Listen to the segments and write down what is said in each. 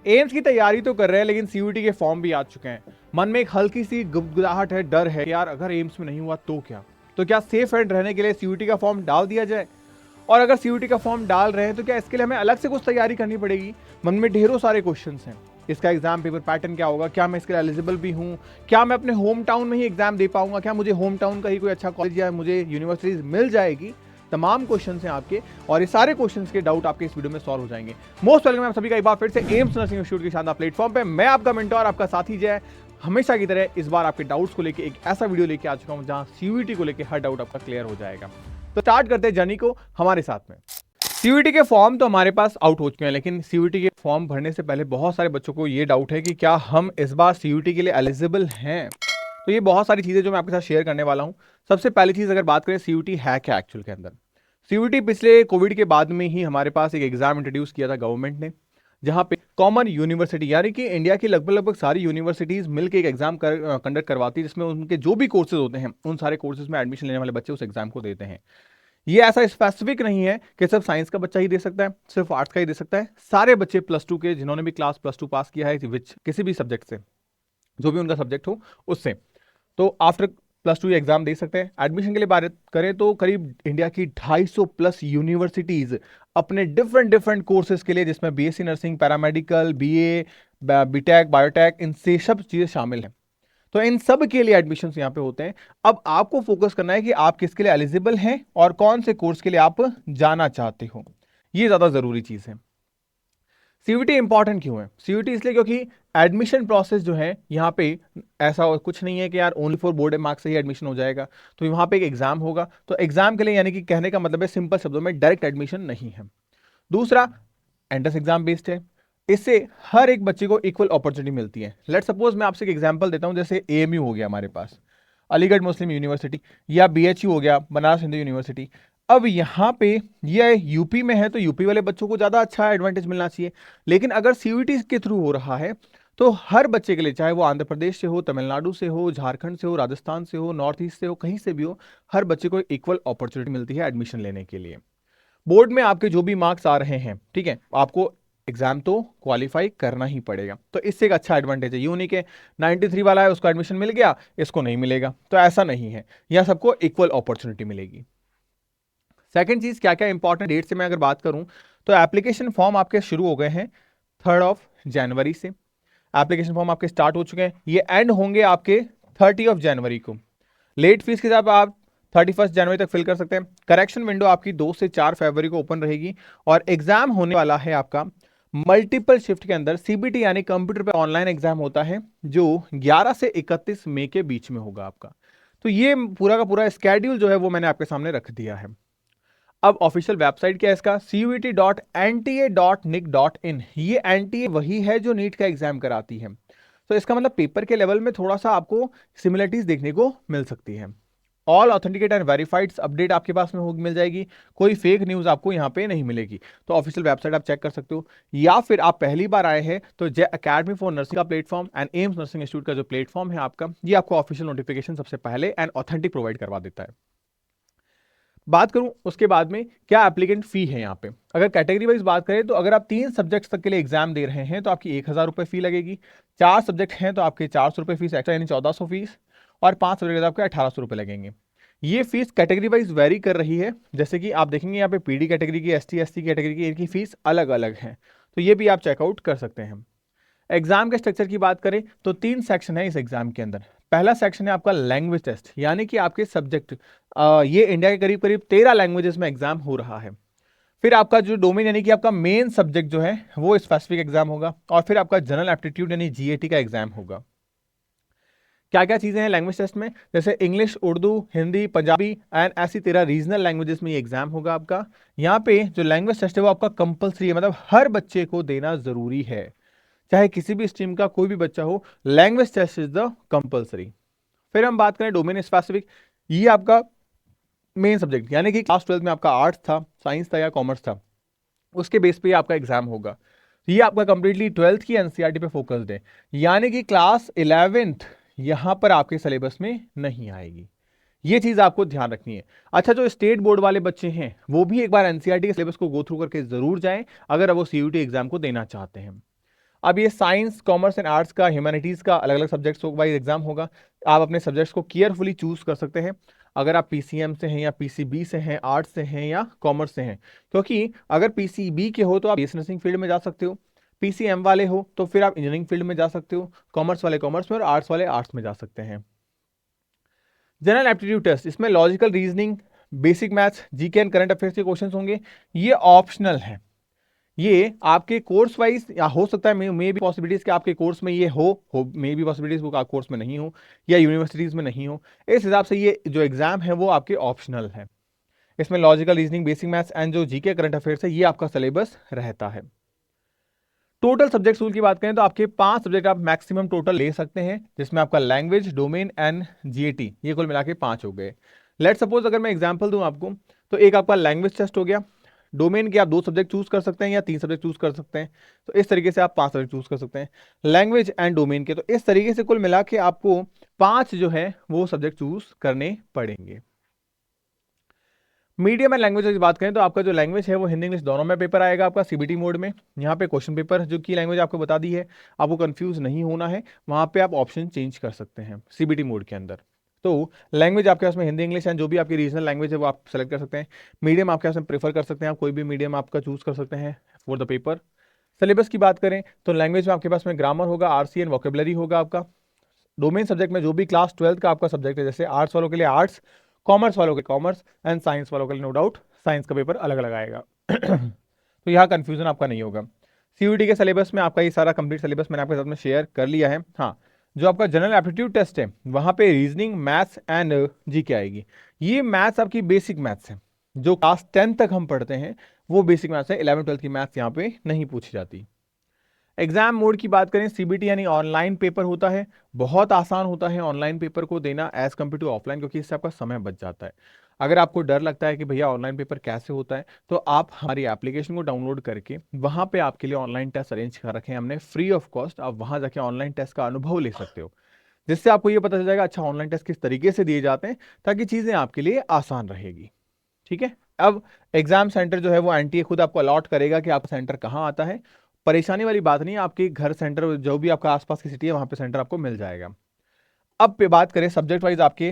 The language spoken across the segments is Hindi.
एम्स की तैयारी तो कर रहे हैं लेकिन सीयूईटी के फॉर्म भी आ चुके हैं। मन में एक हल्की सी गुदगुदाहट है, डर है यार अगर एम्स में नहीं हुआ तो क्या। तो क्या सेफ एंड रहने के लिए सीयूईटी का फॉर्म डाल दिया जाए? और अगर सीयूईटी का फॉर्म डाल रहे हैं तो क्या इसके लिए हमें अलग से कुछ तैयारी करनी पड़ेगी? मन में ढेरों सारे क्वेश्चंस हैं। इसका एग्जाम पेपर पैटर्न क्या होगा, क्या मैं इसके लिए एलिजिबल भी हूँ, क्या मैं अपने होम टाउन में ही एग्जाम दे पाऊंगा, क्या मुझे होम टाउन का ही कोई अच्छा कॉलेज या मुझे यूनिवर्सिटीज मिल जाएगी? तमाम क्वेश्चंस हैं आपके और ये सारे क्वेश्चंस के डाउट आपके इस वीडियो में सॉल्व हो जाएंगे। मोस्ट वेलकम आप सभी का एक बार फिर से एम्स नर्सिंग इंस्टीट्यूट के शानदार प्लेटफॉर्म पे। मैं आपका मेंटोर, आपका साथी जय, हमेशा की तरह इस बार आपके डाउट्स को लेकर एक ऐसा वीडियो लेके आ चुका हूं जहां सीयूईटी को लेकर हर डाउट आपका क्लियर हो जाएगा। तो स्टार्ट करते हैं जर्नी को हमारे साथ में। सीयूईटी के फॉर्म तो हमारे पास आउट हो चुके हैं, लेकिन सीयूईटी के फॉर्म भरने से पहले बहुत सारे बच्चों को ये डाउट है कि क्या हम इस बार सीयूईटी के लिए एलिजिबल हैं। तो ये बहुत सारी चीजें जो मैं आपके साथ शेयर करने वाला हूं। सबसे पहली चीज अगर बात करें सीयूईटी है क्या एक्चुअल के अंदर। सीयूईटी पिछले कोविड के बाद में ही हमारे पास एक एग्जाम इंट्रोड्यूस किया था गवर्नमेंट ने, जहां पे कॉमन यूनिवर्सिटी यानी कि इंडिया की लगभग सारी यूनिवर्सिटीज मिलकर एक एग्जाम कंडक्ट करवाती है, जिसमें उनके जो भी कोर्सेज होते हैं उन सारे कोर्सेज में एडमिशन लेने वाले बच्चे उस एग्जाम को देते हैं। ये ऐसा स्पेसिफिक नहीं है कि सिर्फ साइंस का बच्चा ही दे सकता है, सिर्फ आर्ट्स का ही दे सकता है। सारे बच्चे +2 के जिन्होंने भी क्लास +2 पास किया है किसी भी सब्जेक्ट से, जो भी उनका सब्जेक्ट हो उससे, तो आफ्टर +2 एग्जाम दे सकते हैं। एडमिशन के लिए बात करें तो करीब इंडिया की 250+ यूनिवर्सिटीज अपने डिफरेंट डिफरेंट कोर्सेज के लिए, जिसमें BSc nursing, paramedical, BA, BTech, biotech, इनसे सब चीजें शामिल हैं। तो इन सब के लिए एडमिशन यहाँ पे होते हैं। अब आपको फोकस करना है कि आप किसके लिए एलिजिबल हैं और कौन से कोर्स के लिए आप जाना चाहते हो। ये ज्यादा जरूरी चीज है। सीयूईटी इंपॉर्टेंट क्यों है? सीयूईटी इसलिए क्योंकि एडमिशन प्रोसेस जो है यहाँ पे ऐसा कुछ नहीं है कि यार ओनली फॉर बोर्ड मार्क्स से ही एडमिशन हो जाएगा। तो वहां पे एक एग्जाम होगा, तो एग्जाम के लिए यानी कि कहने का मतलब है सिंपल शब्दों में डायरेक्ट एडमिशन नहीं है। दूसरा, एंट्रेंस एग्जाम बेस्ड है। इससे हर एक बच्चे को इक्वल अपॉर्चुनिटी मिलती है। लेट सपोज मैं आपसे एक एग्जांपल देता हूं, जैसे एएमयू हो गया हमारे पास, अलीगढ़ मुस्लिम यूनिवर्सिटी, या बीएचयू हो गया, बनारस हिंदू यूनिवर्सिटी। अब यहाँ पे ये यूपी में है तो यूपी वाले बच्चों को ज्यादा अच्छा एडवांटेज मिलना चाहिए। लेकिन अगर सीयूईटी के थ्रू हो रहा है तो हर बच्चे के लिए, चाहे वो आंध्र प्रदेश से हो, तमिलनाडु से हो, झारखंड से हो, राजस्थान से हो, नॉर्थ ईस्ट से हो, कहीं से भी हो, हर बच्चे को इक्वल अपॉर्चुनिटी मिलती है एडमिशन लेने के लिए। बोर्ड में आपके जो भी मार्क्स आ रहे हैं, ठीक है, आपको एग्जाम तो क्वालिफाई करना ही पड़ेगा। तो इससे एक अच्छा एडवांटेज है, यूं नहीं कि 93 वाला है उसको एडमिशन मिल गया, इसको नहीं मिलेगा, तो ऐसा नहीं है। यह सबको इक्वल अपॉर्चुनिटी मिलेगी। सेकंड चीज, क्या क्या इंपॉर्टेंट डेट से मैं अगर बात करूं तो एप्लीकेशन फॉर्म आपके शुरू हो गए हैं 3 जनवरी से। एप्लीकेशन फॉर्म आपके स्टार्ट हो चुके हैं, ये एंड होंगे आपके 30 जनवरी को। लेट फीस के साथ आप 31 जनवरी तक फिल कर सकते हैं। करेक्शन विंडो आपकी 2 से 4 फरवरी को ओपन रहेगी। और एग्जाम होने वाला है आपका मल्टीपल शिफ्ट के अंदर, सीबीटी यानी कंप्यूटर पे ऑनलाइन एग्जाम होता है, जो 11 से 31 मई के बीच में होगा आपका। तो ये पूरा का पूरा स्केड्यूल जो है वो मैंने आपके सामने रख दिया है। अब ऑफिशियल वेबसाइट क्या है इसका, cuet.nta.nic.in। ये एनटीए वही है जो नीट का एग्जाम कराती है। तो इसका मतलब पेपर के लेवल में थोड़ा सा आपको सिमिलरिटीज देखने को मिल सकती है। All authenticate and verified update आपके पास में मिल जाएगी, कोई फेक न्यूज आपको यहाँ पे नहीं मिलेगी। तो ऑफिशियल वेबसाइट आप चेक कर सकते हो, या फिर आप पहली बार आए हैं तो जय अकेडमी फॉर नर्सिंग का platform and AIIMS nursing institute का जो प्लेटफॉर्म है आपका, ये आपको ऑफिशियल नोटिफिकेशन सबसे पहले एंड ऑथेंटिक प्रोवाइड करवा देता है। बात करूं उसके बाद में क्या एप्लीकेंट फी है यहाँ पे। अगर कैटेगरी वाइज बात करें तो अगर आप 3 सब्जेक्ट्स तक के लिए एग्जाम दे रहे हैं तो आपकी 1000 रुपये फी लगेगी। 4 सब्जेक्ट हैं तो आपके 400 रुपये फीस एक्स्ट्रा, यानी 1400 फीस। और 5 सब्जेक्ट आपके 1800 रुपये लगेंगे। ये फीस कैटेगरी वाइज वेरी कर रही है, जैसे कि आप देखेंगे यहाँ पे पीडी कैटेगरी की, एसटी एससी कैटेगरी की, इनकी फीस अलग अलग है। तो ये भी आप चेकआउट कर सकते हैं। एग्जाम के स्ट्रक्चर की बात करें तो 3 सेक्शन है इस एग्जाम के अंदर। पहला सेक्शन है आपका लैंग्वेज टेस्ट, यानी कि आपके सब्जेक्ट, ये इंडिया के करीब करीब 13 लैंग्वेजेस में एग्जाम हो रहा है। फिर आपका जो डोमेन यानी कि आपका मेन सब्जेक्ट जो है वो स्पेसिफिक एग्जाम होगा। और फिर आपका जनरल एप्टीट्यूड यानी जीएटी का एग्जाम होगा। क्या क्या चीजें हैं लैंग्वेज टेस्ट में, जैसे इंग्लिश, उर्दू, हिंदी, पंजाबी एंड ऐसी 13 रीजनल लैंग्वेजेस में ये एग्जाम होगा आपका। यहाँ पे जो लैंग्वेज टेस्ट है वो आपका कंपलसरी है, मतलब हर बच्चे को देना जरूरी है, चाहे किसी भी स्ट्रीम का कोई भी बच्चा हो, language test is the compulsory. फिर हम बात करें डोमेन स्पेसिफिक, ये आपका मेन सब्जेक्ट, यानी कि क्लास 12 में आपका आर्ट्स था, साइंस था या कॉमर्स था, उसके बेस पे आपका एग्जाम होगा। ये आपका कंप्लीटली 12th की एनसीईआरटी पे फोकस्ड है, यानी कि क्लास 11th यहां पर आपके सिलेबस में नहीं आएगी। ये चीज आपको ध्यान रखनी है। अच्छा, जो स्टेट बोर्ड वाले बच्चे हैं वो भी एक बार एनसीईआरटी के सिलेबस को गो थ्रू करके जरूर जाएं, अगर वो सीयूईटी एग्जाम को देना चाहते हैं। अब ये साइंस, कॉमर्स एंड आर्ट्स का, ह्यूमैनिटीज का अलग अलग सब्जेक्ट्स वाइज एग्जाम होगा। आप अपने सब्जेक्ट्स को केयरफुली चूज कर सकते हैं, अगर आप पीसीएम से हैं या पीसीबी से हैं, आर्ट्स से हैं या कॉमर्स से हैं। क्योंकि अगर पीसीबी के हो तो आप बीएससी नर्सिंग फील्ड में जा सकते हो, पीसीएम वाले हो तो फिर आप इंजीनियरिंग फील्ड में जा सकते हो, कॉमर्स वाले कॉमर्स में और आर्ट्स वाले आर्ट्स में जा सकते हैं। जनरल एप्टीट्यूड टेस्ट, इसमें logical reasoning, basic maths, GK and current affairs के क्वेश्चंस होंगे। ये ऑप्शनल है, ये आपके कोर्स वाइज या हो सकता है, मे भी पॉसिबिलिटीज कि आपके कोर्स में ये हो मे भी पॉसिबिलिटीज वो कोर्स में नहीं हो या यूनिवर्सिटीज में नहीं हो। इस हिसाब से ये जो एग्जाम है वो आपके ऑप्शनल है। इसमें logical reasoning, basic maths and जो जीके करंट अफेयर्स है ये आपका सिलेबस रहता है। टोटल सब्जेक्ट रूल की बात करें तो आपके 5 सब्जेक्ट आप मैक्सिमम टोटल ले सकते हैं, जिसमें आपका लैंग्वेज, डोमेन एंड जीएटी, ये कुल मिला के 5 हो गए। लेट सपोज अगर मैं एग्जांपल दूं आपको, तो एक आपका लैंग्वेज टेस्ट हो गया, डोमेन के आप 2 सब्जेक्ट चूज कर सकते हैं या 3 सब्जेक्ट चूज कर सकते हैं, तो इस तरीके से आप 5 सब्जेक्ट चूज कर सकते हैं लैंग्वेज एंड डोमेन के। तो इस तरीके से कुल मिला के आपको 5 जो है वो सब्जेक्ट चूज करने पड़ेंगे। मीडियम एंड लैंग्वेज की बात करें तो आपका जो लैंग्वेज है वो हिंदी इंग्लिश दोनों में पेपर आएगा आपका सीबीटी मोड में। यहाँ पे क्वेश्चन पेपर जो की लैंग्वेज आपको बता दी है, आपको कंफ्यूज नहीं होना है, वहां पे आप ऑप्शन चेंज कर सकते हैं सीबीटी मोड के अंदर। तो लैंग्वेज आपके पास में हिंदी इंग्लिश एंड जो भी आपकी रीजनल लैंग्वेज है वो आप सेलेक्ट कर सकते हैं। मीडियम आपके पास में प्रेफर कर सकते हैं, आप कोई भी मीडियम आपका चूज कर सकते हैं फॉर द पेपर। सिलेबस की बात करें तो लैंग्वेज में आपके पास में ग्रामर होगा, आरसी एंड वोकेबलरी होगा आपका। डोमेन सब्जेक्ट में जो भी क्लास 12 का आपका सब्जेक्ट है, जैसे आर्ट्स वालों के लिए आर्ट्स, कॉमर्स वालों के कॉमर्स एंड साइंस वालों के लिए नो डाउट साइंस का पेपर अलग अलग आएगा। तो यहाँ कंफ्यूजन आपका नहीं होगा। सीयूटी के सिलेबस में आपका ये सारा कंप्लीट सिलेबस मैंने आपके साथ में शेयर कर लिया है। हाँ, जो आपका जनरल एप्टीट्यूड टेस्ट है वहाँ पे रीजनिंग, मैथ्स एंड जीके आएगी। ये मैथ्स आपकी बेसिक मैथ्स है, जो क्लास 10 तक हम पढ़ते हैं वो बेसिक मैथ्स है। 11 12 की मैथ्स यहाँ पे नहीं पूछी जाती। एग्जाम मोड की बात करें, सीबीटी यानी ऑनलाइन पेपर होता है, बहुत आसान होता है ऑनलाइन पेपर को देना एज कम्पेयर टू ऑफलाइन, क्योंकि इससे आपका समय बच जाता है। अगर आपको डर लगता है कि भैया ऑनलाइन पेपर कैसे होता है, तो आप हमारी एप्लीकेशन को डाउनलोड करके वहां पे आपके लिए ऑनलाइन टेस्ट अरेंज कर रखे हैं हमने फ्री ऑफ कॉस्ट। आप वहां जाके ऑनलाइन टेस्ट का अनुभव ले सकते हो, जिससे आपको ये पता चल जाएगा अच्छा ऑनलाइन टेस्ट किस तरीके से दिए जाते हैं, ताकि चीजें आपके लिए आसान रहेगी। ठीक है, अब एग्जाम सेंटर जो है वो एनटीए खुद आपको अलॉट करेगा कि आपका सेंटर कहाँ आता है। परेशानी वाली बात नहीं है, आपके घर सेंटर जो भी आपका आसपास की सिटी है वहां पे सेंटर आपको मिल जाएगा। अब पे बात करें सब्जेक्ट वाइज, आपके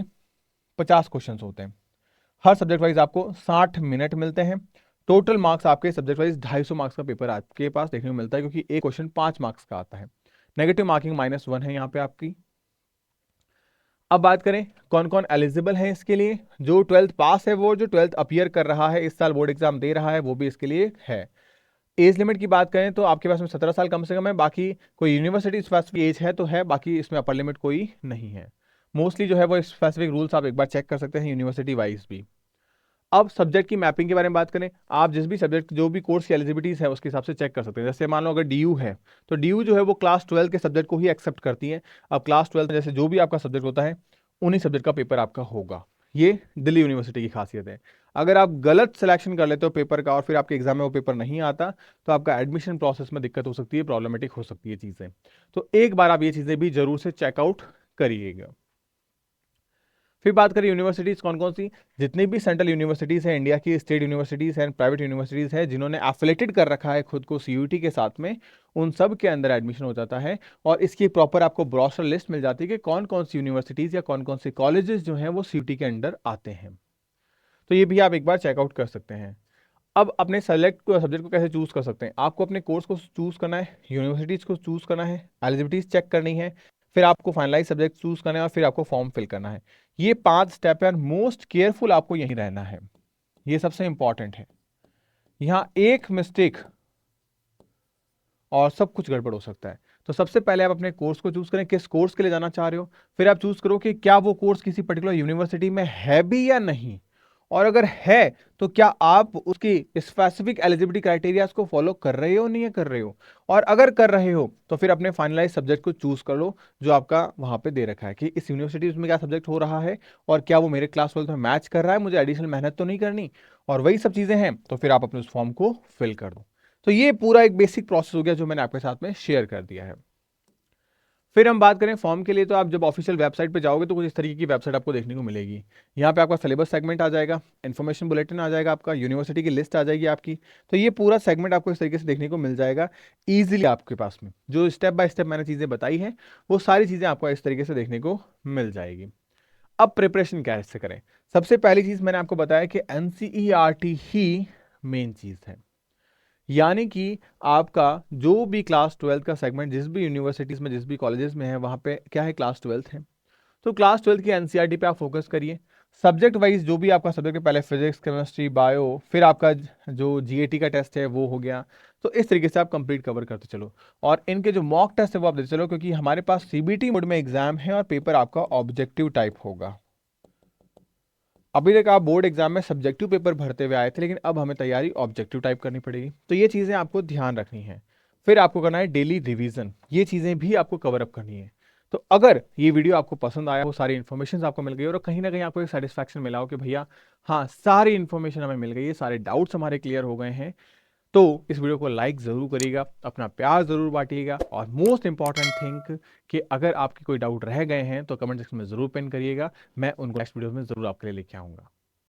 50 क्वेश्चंस होते हैं, हर सब्जेक्ट वाइज आपको 60 मिनट मिलते हैं। टोटल मार्क्स आपके सब्जेक्ट वाइज 250 मार्क्स का पेपर आपके पास देखने को मिलता है, क्योंकि एक क्वेश्चन 5 मार्क्स का आता है। नेगेटिव मार्किंग -1 है यहाँ पे आपकी। अब बात करें कौन कौन एलिजिबल है इसके लिए, जो 12th पास है वो, जो 12th अपीयर कर रहा है इस साल बोर्ड एग्जाम दे रहा है वो भी इसके लिए है। एज लिमिट की बात करें तो आपके पास में 17 साल कम से कम है, बाकी कोई यूनिवर्सिटी स्पेसिफिक एज है तो है, बाकी इसमें अपर लिमिट कोई नहीं है। मोस्टली जो है वो स्पेसिफिक रूल्स आप एक बार चेक कर सकते हैं यूनिवर्सिटी वाइज भी। अब सब्जेक्ट की मैपिंग के बारे में बात करें, आप जिस भी सब्जेक्ट जो भी कोर्स की एलिजिबिलिटीज है उसके हिसाब से चेक कर सकते हैं। जैसे मान लो अगर डीयू है तो डीयू जो है वो क्लास 12 के सब्जेक्ट को ही एक्सेप्ट करती है। अब क्लास 12 में जैसे जो भी आपका सब्जेक्ट होता है उन्हीं सब्जेक्ट का पेपर आपका होगा। ये दिल्ली यूनिवर्सिटी की खासियत है। अगर आप गलत सिलेक्शन कर लेते हो पेपर का और फिर आपके एग्जाम में वो पेपर नहीं आता, तो आपका एडमिशन प्रोसेस में दिक्कत हो सकती है, प्रॉब्लमेटिक हो सकती है चीज़ें। तो एक बार आप ये चीज़ें भी जरूर से चेकआउट करिएगा। फिर बात करें यूनिवर्सिटीज कौन कौन सी, जितनी भी सेंट्रल यूनिवर्सिटीज है इंडिया की, स्टेट यूनिवर्सिटीज हैं, प्राइवेट यूनिवर्सिटीज है, जिन्होंने एफिलेटेड कर रखा है खुद को सीयूटी के साथ में, उन सब के अंदर एडमिशन हो जाता है। और इसकी प्रॉपर आपको ब्रोशर लिस्ट मिल जाती है कि कौन कौन सी यूनिवर्सिटीज या कौन कौन से कॉलेजेस जो हैं वो सीयूटी के अंडर आते हैं। तो ये भी आप एक बार चेकआउट कर सकते हैं। अब अपने सेलेक्ट सब्जेक्ट को कैसे चूज कर सकते हैं, आपको अपने कोर्स को चूज करना है, यूनिवर्सिटीज को चूज करना है, एलिजिबिलिटीज चेक करनी है, फिर आपको फाइनलाइज सब्जेक्ट चूज करना है और फिर आपको फॉर्म फिल करना है। ये 5 स्टेप है, मोस्ट केयरफुल आपको यही रहना है, ये सबसे इंपॉर्टेंट है। यहां एक मिस्टेक और सब कुछ गड़बड़ हो सकता है। तो सबसे पहले आप अपने कोर्स को चूज करें, किस कोर्स के लिए जाना चाह रहे हो, फिर आप चूज करो कि क्या वो कोर्स किसी पर्टिकुलर यूनिवर्सिटी में है भी या नहीं, और अगर है तो क्या आप उसकी स्पेसिफिक एलिजिबिलिटी क्राइटेरिया को फॉलो कर रहे हो नहीं कर रहे हो, और अगर कर रहे हो तो फिर अपने फाइनलाइज सब्जेक्ट को चूज कर लो जो आपका वहां पे दे रखा है कि इस यूनिवर्सिटी में क्या सब्जेक्ट हो रहा है और क्या वो मेरे क्लास 12 में मैच कर रहा है, मुझे एडिशनल मेहनत तो नहीं करनी, और वही सब चीजें हैं तो फिर आप अपने उस फॉर्म को फिल कर दो। तो ये पूरा एक बेसिक प्रोसेस हो गया जो मैंने आपके साथ में शेयर कर दिया है। फिर हम बात करें फॉर्म के लिए, तो आप जब ऑफिशियल वेबसाइट पे जाओगे तो कुछ इस तरीके की वेबसाइट आपको देखने को मिलेगी। यहाँ पे आपका सिलेबस सेगमेंट आ जाएगा, इन्फॉर्मेशन बुलेटिन आ जाएगा, आपका यूनिवर्सिटी की लिस्ट आ जाएगी आपकी। तो ये पूरा सेगमेंट आपको इस तरीके से देखने को मिल जाएगा ईजिली आपके पास में। जो स्टेप बाय स्टेप मैंने चीज़ें बताई हैं वो सारी चीज़ें आपको इस तरीके से देखने को मिल जाएगी। अब प्रिपरेशन कैसे करें? सबसे पहली चीज़ मैंने आपको बताया कि एनसीईआरटी ही मेन चीज़ है। यानी कि आपका जो भी क्लास 12 का सेगमेंट जिस भी यूनिवर्सिटीज़ में, जिस भी कॉलेजेस में है, वहाँ पे क्या है, क्लास 12 है। तो क्लास 12 की एनसीईआरटी पे आप फोकस करिए। सब्जेक्ट वाइज जो भी आपका सब्जेक्ट है, पहले फिजिक्स, केमिस्ट्री, बायो, फिर आपका जो जीएटी का टेस्ट है वो हो गया। तो इस तरीके से आप कंप्लीट कवर करते चलो, और इनके जो मॉक टेस्ट है वो आप देते चलो, क्योंकि हमारे पास सीबीटी मोड में एग्जाम है और पेपर आपका ऑब्जेक्टिव टाइप होगा। अभी तक आप बोर्ड एग्जाम में सब्जेक्टिव पेपर भरते हुए आए थे, लेकिन अब हमें तैयारी ऑब्जेक्टिव टाइप करनी पड़ेगी। तो ये चीज़ें आपको ध्यान रखनी है। फिर आपको करना है डेली रिवीजन, ये चीज़ें भी आपको कवर अप करनी है। तो अगर ये वीडियो आपको पसंद आया हो, सारी इन्फॉर्मेशन आपको मिल गई और कहीं ना कहीं आपको एक सेटिस्फैक्शन मिला हो कि भैया हाँ सारी इन्फॉर्मेशन हमें मिल गई है, सारे डाउट्स हमारे क्लियर हो गए हैं, तो इस वीडियो को लाइक ज़रूर करिएगा, अपना प्यार ज़रूर बांटिएगा, और मोस्ट इंपॉर्टेंट थिंग कि अगर आपके कोई डाउट रह गए हैं तो कमेंट सेक्शन में ज़रूर पिन करिएगा, मैं उनको नेक्स्ट वीडियो में ज़रूर आपके लिए लेके आऊँगा।